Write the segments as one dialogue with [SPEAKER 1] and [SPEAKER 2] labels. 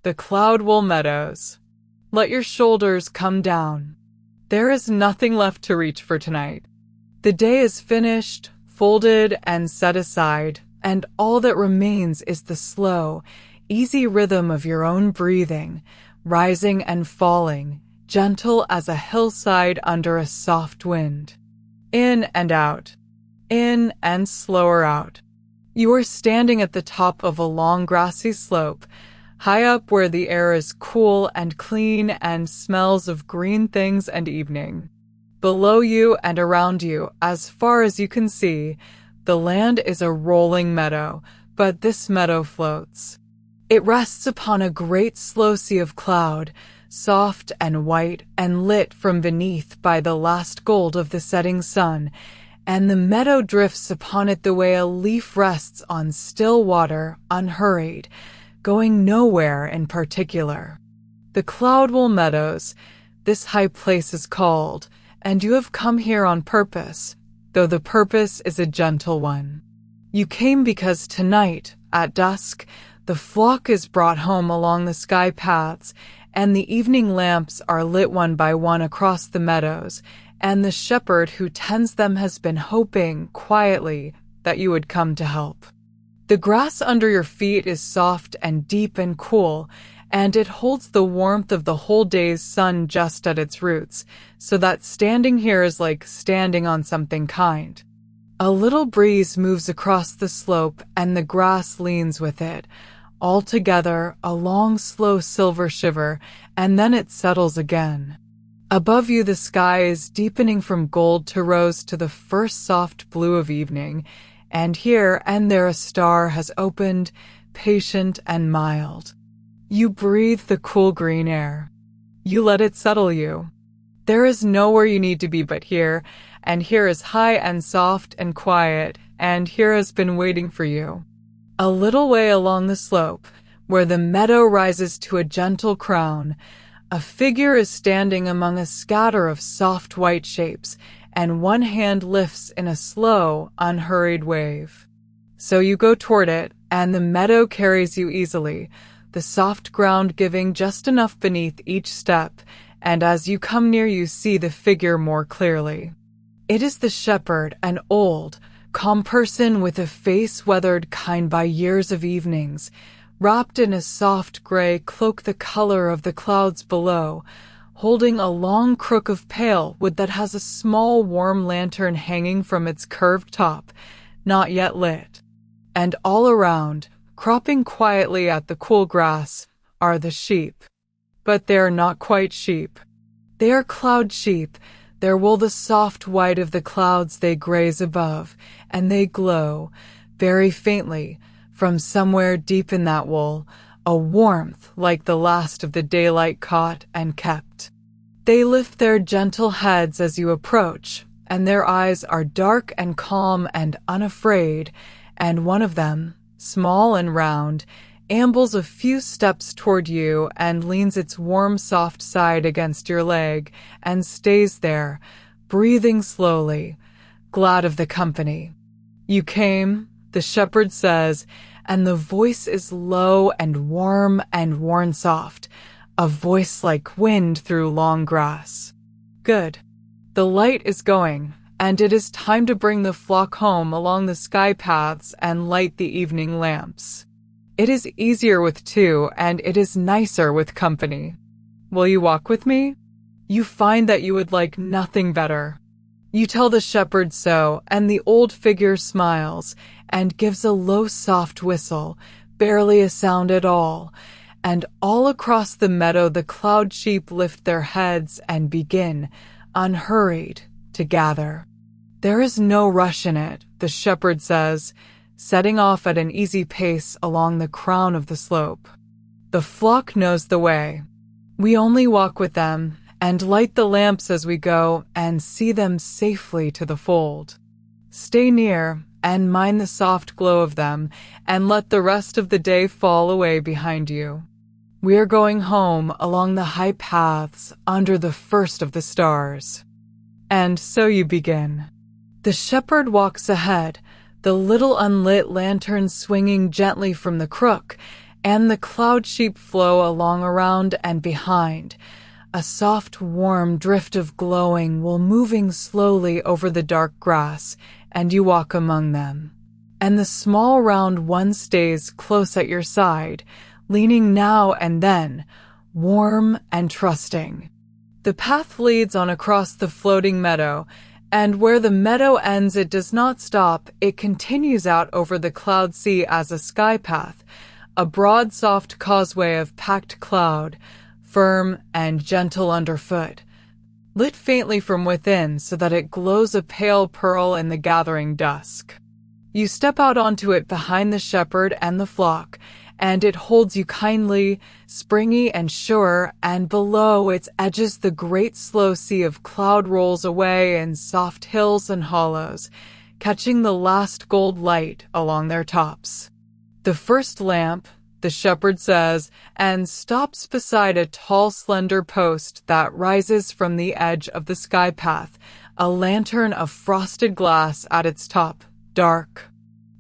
[SPEAKER 1] the Cloudwool Meadows. Let your shoulders come down. There is nothing left to reach for tonight. The day is finished, folded, and set aside, and all that remains is the slow, easy rhythm of your own breathing, rising and falling, gentle as a hillside under a soft wind. In and out. In and slower out. You are standing at the top of a long grassy slope, high up where the air is cool and clean and smells of green things and evening. Below you and around you, as far as you can see, the land is a rolling meadow, but this meadow floats. It rests upon a great slow sea of cloud, soft and white and lit from beneath by the last gold of the setting sun, and the meadow drifts upon it the way a leaf rests on still water, unhurried, going nowhere in particular. The Cloudwool Meadows, this high place is called, and you have come here on purpose, though the purpose is a gentle one. You came because tonight, at dusk, the flock is brought home along the sky paths, and the evening lamps are lit one by one across the meadows, and the shepherd who tends them has been hoping, quietly, that you would come to help. The grass under your feet is soft and deep and cool, and it holds the warmth of the whole day's sun just at its roots, so that standing here is like standing on something kind. A little breeze moves across the slope, and the grass leans with it. Altogether, a long, slow silver shiver, and then it settles again. Above you, the sky is deepening from gold to rose to the first soft blue of evening, and here and there a star has opened, patient and mild. You breathe the cool green air. You let it settle you. There is nowhere you need to be but here, and here is high and soft and quiet, and here has been waiting for you. A little way along the slope, where the meadow rises to a gentle crown, a figure is standing among a scatter of soft white shapes, and one hand lifts in a slow, unhurried wave. So you go toward it, and the meadow carries you easily, the soft ground giving just enough beneath each step, and as you come near you see the figure more clearly. It is the shepherd, an old, calm person with a face weathered kind by years of evenings, wrapped in a soft gray cloak the color of the clouds below, holding a long crook of pale wood that has a small warm lantern hanging from its curved top, not yet lit. And all around, cropping quietly at the cool grass, are the sheep. But they are not quite sheep. They are cloud sheep, their wool the soft white of the clouds they graze above, and they glow, very faintly, from somewhere deep in that wool, a warmth like the last of the daylight caught and kept. They lift their gentle heads as you approach, and their eyes are dark and calm and unafraid, and one of them, small and round, ambles a few steps toward you and leans its warm, soft side against your leg and stays there, breathing slowly, glad of the company. You came, the shepherd says, and the voice is low and warm and worn soft, a voice like wind through long grass. Good. The light is going, and it is time to bring the flock home along the sky paths and light the evening lamps. It is easier with two, and it is nicer with company. Will you walk with me? You find that you would like nothing better. You tell the shepherd so, and the old figure smiles and gives a low, soft whistle, barely a sound at all, and all across the meadow the cloud sheep lift their heads and begin, unhurried, to gather. There is no rush in it, the shepherd says, setting off at an easy pace along the crown of the slope. The flock knows the way. We only walk with them, and light the lamps as we go, and see them safely to the fold. Stay near, and mind the soft glow of them, and let the rest of the day fall away behind you. We are going home along the high paths under the first of the stars. And so you begin. The shepherd walks ahead, the little unlit lantern swinging gently from the crook, and the cloud sheep flow along around and behind, a soft, warm drift of glowing wool moving slowly over the dark grass, and you walk among them. And the small round one stays close at your side, leaning now and then, warm and trusting. The path leads on across the floating meadow, and where the meadow ends it does not stop, it continues out over the cloud sea as a sky path, a broad soft causeway of packed cloud, firm and gentle underfoot, lit faintly from within so that it glows a pale pearl in the gathering dusk. You step out onto it behind the shepherd and the flock, and it holds you kindly, springy and sure, and below its edges the great slow sea of cloud rolls away in soft hills and hollows, catching the last gold light along their tops. The first lamp, the shepherd says, and stops beside a tall, slender post that rises from the edge of the sky path, a lantern of frosted glass at its top, dark.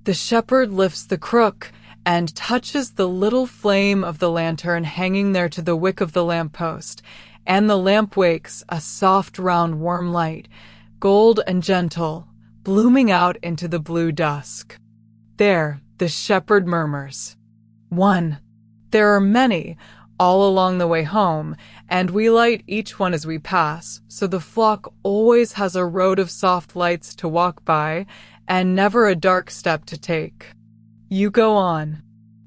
[SPEAKER 1] The shepherd lifts the crook and touches the little flame of the lantern hanging there to the wick of the lamppost, and the lamp wakes, a soft, round, warm light, gold and gentle, blooming out into the blue dusk. There, the shepherd murmurs, "One. There are many, all along the way home, and we light each one as we pass, so the flock always has a road of soft lights to walk by, and never a dark step to take. You go on."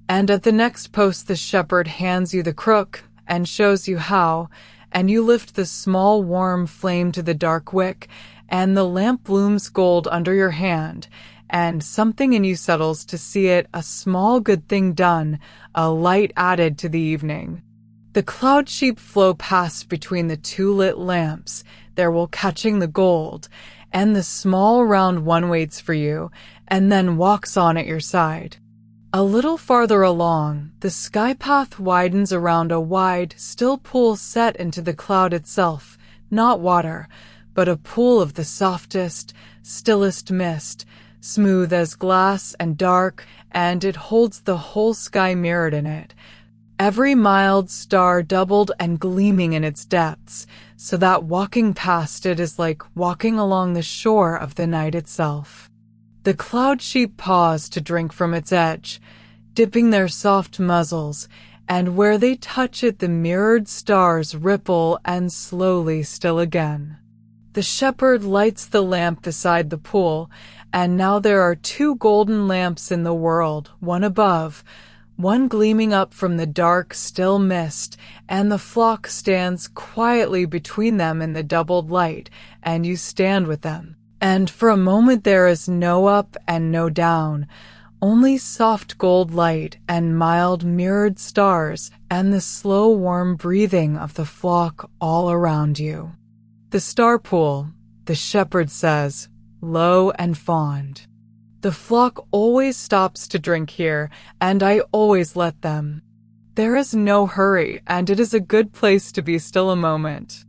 [SPEAKER 1] And at the next post the shepherd hands you the crook and shows you how, and you lift the small warm flame to the dark wick, and the lamp blooms gold under your hand, and something in you settles to see it a small good thing done, a light added to the evening. The cloud sheep flow past between the two lit lamps, their wool catching the gold, and the small round one waits for you, and then walks on at your side. A little farther along, the sky path widens around a wide, still pool set into the cloud itself, not water, but a pool of the softest, stillest mist, smooth as glass and dark, and it holds the whole sky mirrored in it, every mild star doubled and gleaming in its depths, so that walking past it is like walking along the shore of the night itself. The cloud sheep pause to drink from its edge, dipping their soft muzzles, and where they touch it the mirrored stars ripple and slowly still again. The shepherd lights the lamp beside the pool, and now there are two golden lamps in the world, one above, one gleaming up from the dark, still mist, and the flock stands quietly between them in the doubled light, and you stand with them. And for a moment there is no up and no down, only soft gold light and mild mirrored stars and the slow warm breathing of the flock all around you. The star pool, the shepherd says, low and fond. The flock always stops to drink here, and I always let them. There is no hurry, and it is a good place to be still a moment.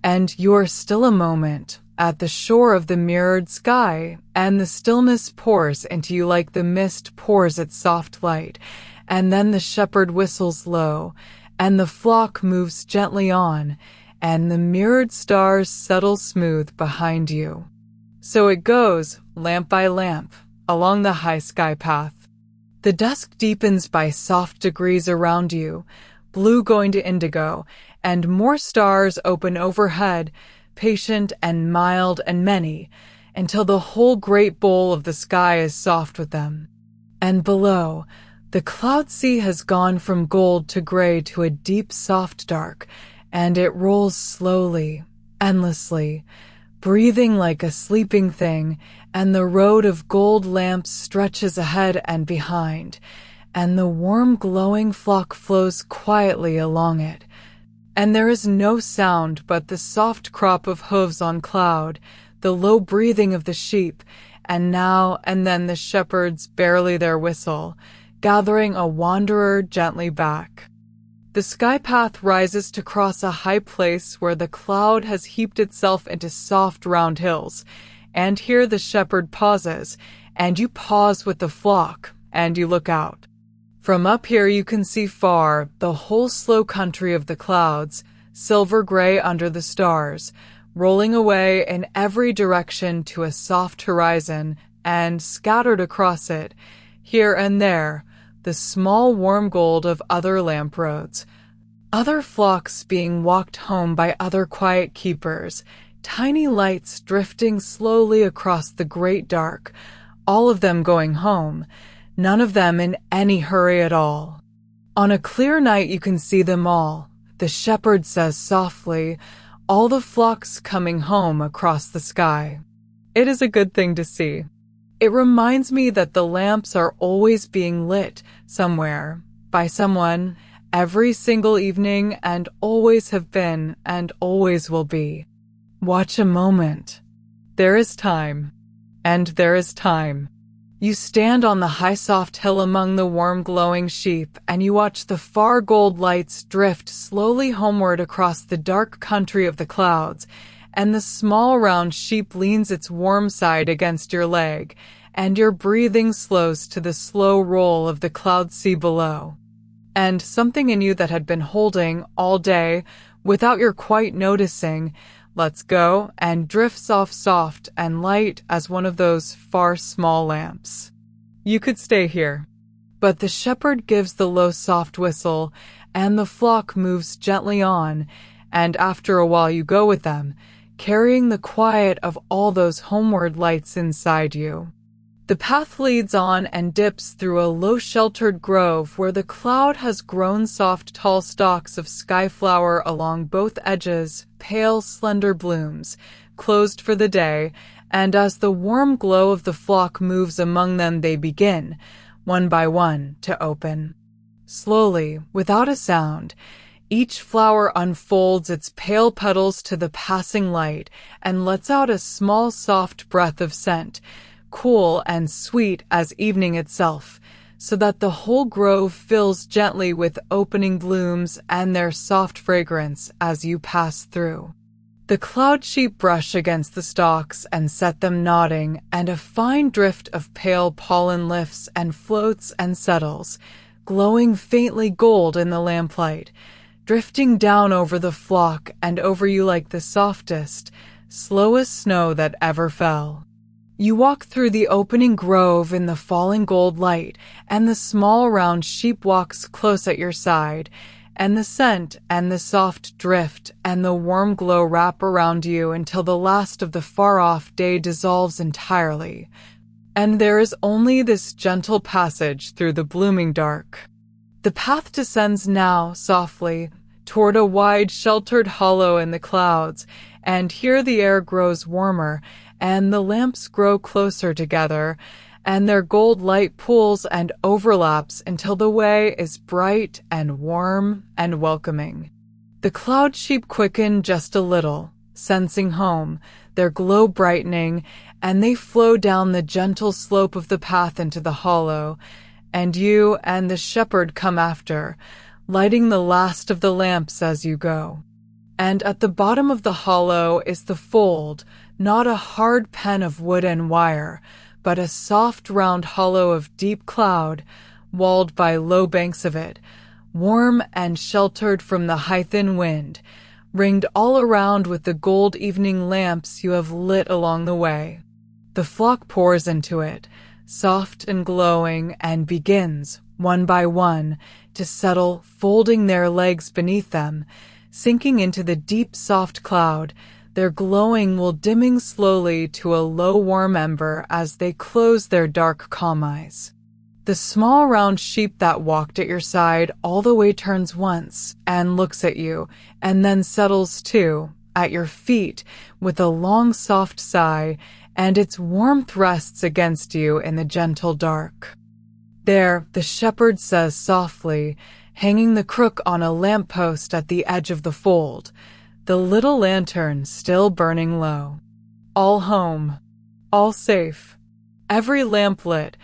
[SPEAKER 1] And you are still a moment, at the shore of the mirrored sky, and the stillness pours into you like the mist pours its soft light, and then the shepherd whistles low, and the flock moves gently on, and the mirrored stars settle smooth behind you. So it goes, lamp by lamp, along the high sky path. The dusk deepens by soft degrees around you, blue going to indigo, and more stars open overhead, patient and mild and many, until the whole great bowl of the sky is soft with them. And below, the cloud sea has gone from gold to gray to a deep soft dark, and it rolls slowly, endlessly, breathing like a sleeping thing, and the road of gold lamps stretches ahead and behind, and the warm glowing flock flows quietly along it. And there is no sound but the soft crop of hooves on cloud, the low breathing of the sheep, and now and then the shepherds barely their whistle, gathering a wanderer gently back. The sky path rises to cross a high place where the cloud has heaped itself into soft round hills, and here the shepherd pauses, and you pause with the flock, and you look out. From up here you can see far the whole slow country of the clouds, silver gray under the stars, rolling away in every direction to a soft horizon, and scattered across it, here and there, the small warm gold of other lamp roads, other flocks being walked home by other quiet keepers, tiny lights drifting slowly across the great dark, all of them going home, none of them in any hurry at all. On a clear night you can see them all, the shepherd says softly, all the flocks coming home across the sky. It is a good thing to see. It reminds me that the lamps are always being lit somewhere, by someone, every single evening, and always have been and always will be. Watch a moment. There is time. And there is time. You stand on the high soft hill among the warm glowing sheep, and you watch the far gold lights drift slowly homeward across the dark country of the clouds, and the small round sheep leans its warm side against your leg, and your breathing slows to the slow roll of the cloud sea below. And something in you that had been holding all day, without your quite noticing, lets go and drifts off soft and light as one of those far small lamps. You could stay here. But the shepherd gives the low soft whistle, and the flock moves gently on, and after a while you go with them, carrying the quiet of all those homeward lights inside you. The path leads on and dips through a low-sheltered grove where the cloud has grown soft tall stalks of skyflower along both edges, pale slender blooms, closed for the day, and as the warm glow of the flock moves among them they begin, one by one, to open. Slowly, without a sound, each flower unfolds its pale petals to the passing light and lets out a small soft breath of scent, cool and sweet as evening itself, so that the whole grove fills gently with opening blooms and their soft fragrance as you pass through. The cloud sheep brush against the stalks and set them nodding, and a fine drift of pale pollen lifts and floats and settles, glowing faintly gold in the lamplight, drifting down over the flock and over you like the softest, slowest snow that ever fell. You walk through the opening grove in the falling gold light, and the small round sheep walks close at your side, and the scent and the soft drift and the warm glow wrap around you until the last of the far-off day dissolves entirely, and there is only this gentle passage through the blooming dark. The path descends now, softly, toward a wide, sheltered hollow in the clouds, and here the air grows warmer, and the lamps grow closer together, and their gold light pools and overlaps until the way is bright and warm and welcoming. The cloud sheep quicken just a little, sensing home, their glow brightening, and they flow down the gentle slope of the path into the hollow, and you and the shepherd come after, lighting the last of the lamps as you go. And at the bottom of the hollow is the fold, not a hard pen of wood and wire, but a soft round hollow of deep cloud, walled by low banks of it, warm and sheltered from the high-thin wind, ringed all around with the gold evening lamps you have lit along the way. The flock pours into it, soft and glowing, and begins, one by one, to settle, folding their legs beneath them, sinking into the deep soft cloud, their glowing will dimming slowly to a low warm ember as they close their dark calm eyes. The small round sheep that walked at your side all the way turns once and looks at you, and then settles too, at your feet, with a long soft sigh, and its warmth rests against you in the gentle dark. There, the shepherd says softly, hanging the crook on a lamp-post at the edge of the fold, the little lantern still burning low. All home. All safe. Every lamp lit,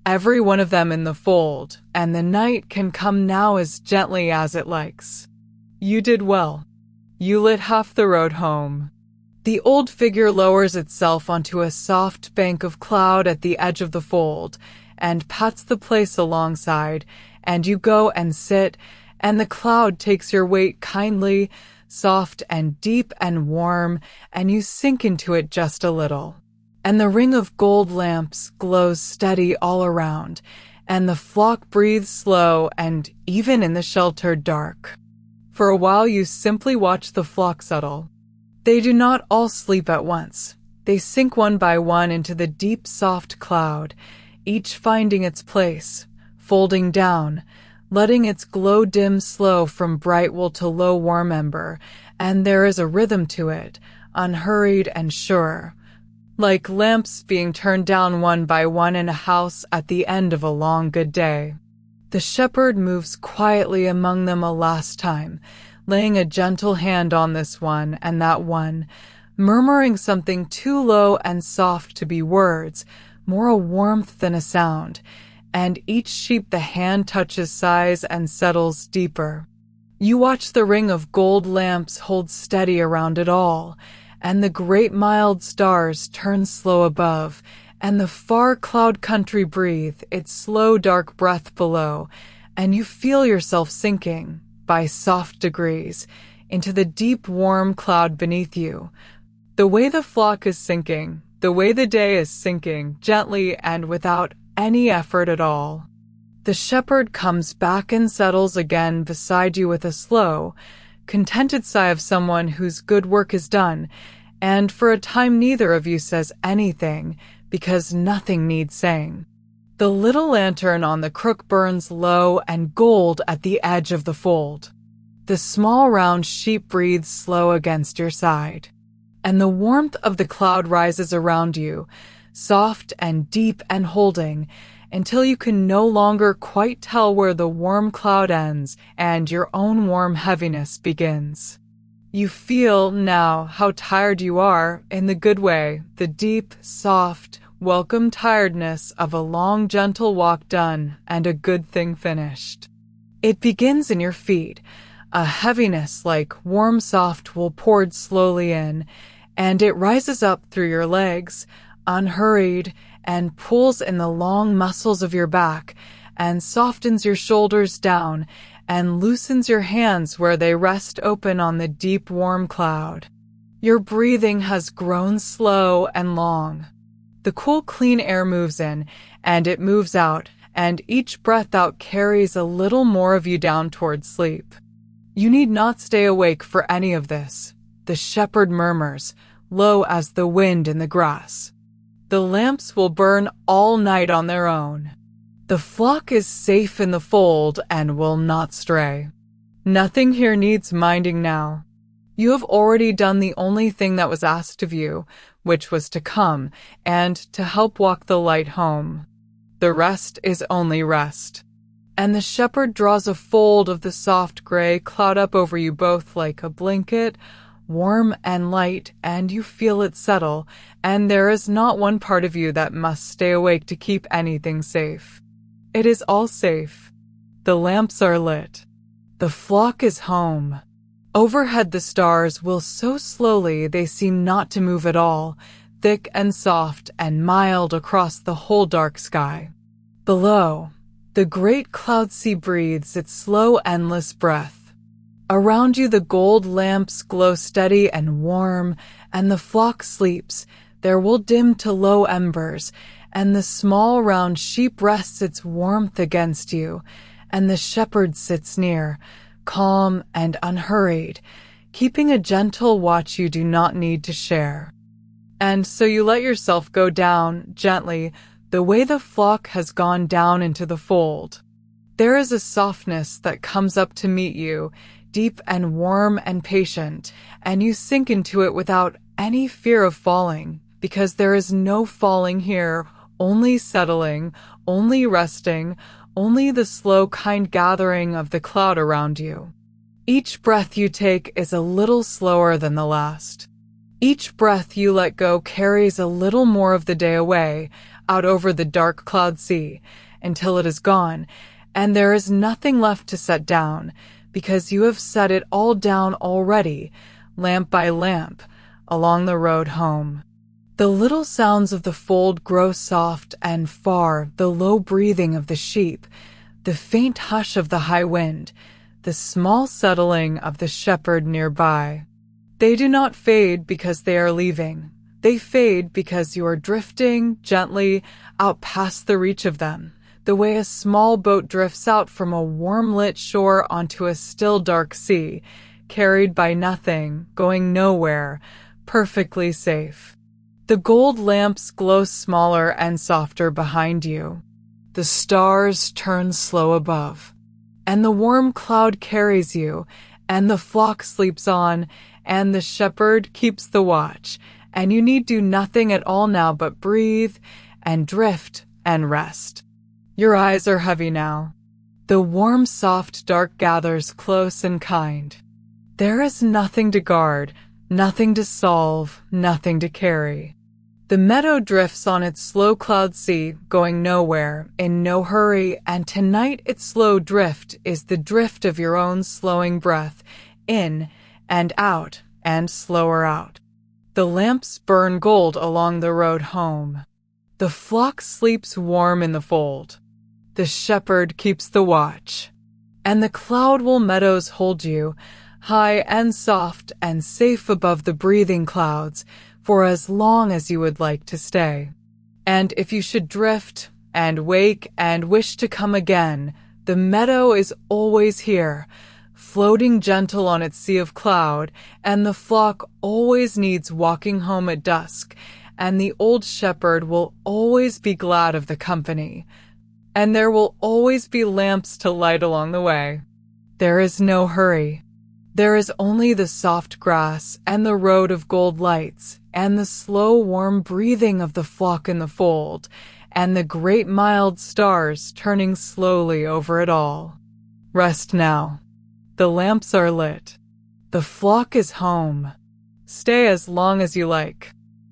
[SPEAKER 1] every one of them in the fold, and the night can come now as gently as it likes. You did well. You lit half the road home. The old figure lowers itself onto a soft bank of cloud at the edge of the fold, and pats the place alongside, and you go and sit, and the cloud takes your weight kindly, soft and deep and warm, and you sink into it just a little. And the ring of gold lamps glows steady all around, and the flock breathes slow and even in the sheltered dark. For a while you simply watch the flock settle. They do not all sleep at once. They sink one by one into the deep soft cloud, each finding its place, folding down, letting its glow dim slow from bright wool to low warm ember, and there is a rhythm to it, unhurried and sure, like lamps being turned down one by one in a house at the end of a long good day. The shepherd moves quietly among them a last time, laying a gentle hand on this one and that one, murmuring something too low and soft to be words, more a warmth than a sound, and each sheep the hand touches sighs and settles deeper. You watch the ring of gold lamps hold steady around it all, and the great mild stars turn slow above, and the far cloud country breathe its slow dark breath below, and you feel yourself sinking, by soft degrees, into the deep warm cloud beneath you. The way the flock is sinking, the way the day is sinking, gently and without any effort at all. The shepherd comes back and settles again beside you with a slow, contented sigh of someone whose good work is done, and for a time neither of you says anything, because nothing needs saying. The little lantern on the crook burns low and gold at the edge of the fold. The small round sheep breathes slow against your side, and the warmth of the cloud rises around you, soft and deep and holding, until you can no longer quite tell where the warm cloud ends and your own warm heaviness begins. You feel now how tired you are, in the good way, the deep, soft, welcome tiredness of a long, gentle walk done and a good thing finished. It begins in your feet, a heaviness like warm, soft wool poured slowly in, and it rises up through your legs, unhurried, and pulls in the long muscles of your back, and softens your shoulders down, and loosens your hands where they rest open on the deep warm cloud. Your breathing has grown slow and long. The cool clean air moves in, and it moves out, and each breath out carries a little more of you down toward sleep. You need not stay awake for any of this. The shepherd murmurs, low as the wind in the grass. The lamps will burn all night on their own. The flock is safe in the fold and will not stray. Nothing here needs minding now. You have already done the only thing that was asked of you, which was to come and to help walk the light home. The rest is only rest. And the shepherd draws a fold of the soft gray cloud up over you both like a blanket, warm and light, and you feel it settle, and there is not one part of you that must stay awake to keep anything safe. It is all safe. The lamps are lit. The flock is home. Overhead the stars will so slowly they seem not to move at all, thick and soft and mild across the whole dark sky. Below, the great cloud sea breathes its slow endless breath. Around you the gold lamps glow steady and warm, and the flock sleeps, their wool dim to low embers, and the small round sheep rests its warmth against you, and the shepherd sits near, calm and unhurried, keeping a gentle watch you do not need to share. And so you let yourself go down, gently, the way the flock has gone down into the fold. There is a softness that comes up to meet you, deep and warm and patient, and you sink into it without any fear of falling, because there is no falling here, only settling, only resting, only the slow kind gathering of the cloud around you. Each breath you take is a little slower than the last. Each breath you let go carries a little more of the day away, out over the dark cloud sea, until it is gone, and there is nothing left to set down, because you have set it all down already, lamp by lamp, along the road home. The little sounds of the fold grow soft and far, the low breathing of the sheep, The faint hush of the high wind, the small settling of the shepherd nearby. They do not fade because they are leaving. They fade because you are drifting gently out past the reach of them, the way a small boat drifts out from a warm-lit shore onto a still dark sea, carried by nothing, going nowhere, perfectly safe. The gold lamps glow smaller and softer behind you. The stars turn slow above, and the warm cloud carries you, and the flock sleeps on, and the shepherd keeps the watch, and you need do nothing at all now but breathe and drift and rest. Your eyes are heavy now. The warm, soft dark gathers close and kind. There is nothing to guard, nothing to solve, nothing to carry. The meadow drifts on its slow cloud sea, going nowhere, in no hurry, and tonight its slow drift is the drift of your own slowing breath, in and out, and slower out. The lamps burn gold along the road home. The flock sleeps warm in the fold. The shepherd keeps the watch. And the Cloudwool Meadows hold you, high and soft and safe above the breathing clouds, for as long as you would like to stay. And if you should drift and wake and wish to come again, the meadow is always here, floating gentle on its sea of cloud, and the flock always needs walking home at dusk, and the old shepherd will always be glad of the company, and there will always be lamps to light along the way. There is no hurry. There is only the soft grass and the road of gold lights and the slow warm breathing of the flock in the fold and the great mild stars turning slowly over it all. Rest now. The lamps are lit. The flock is home. Stay as long as you like.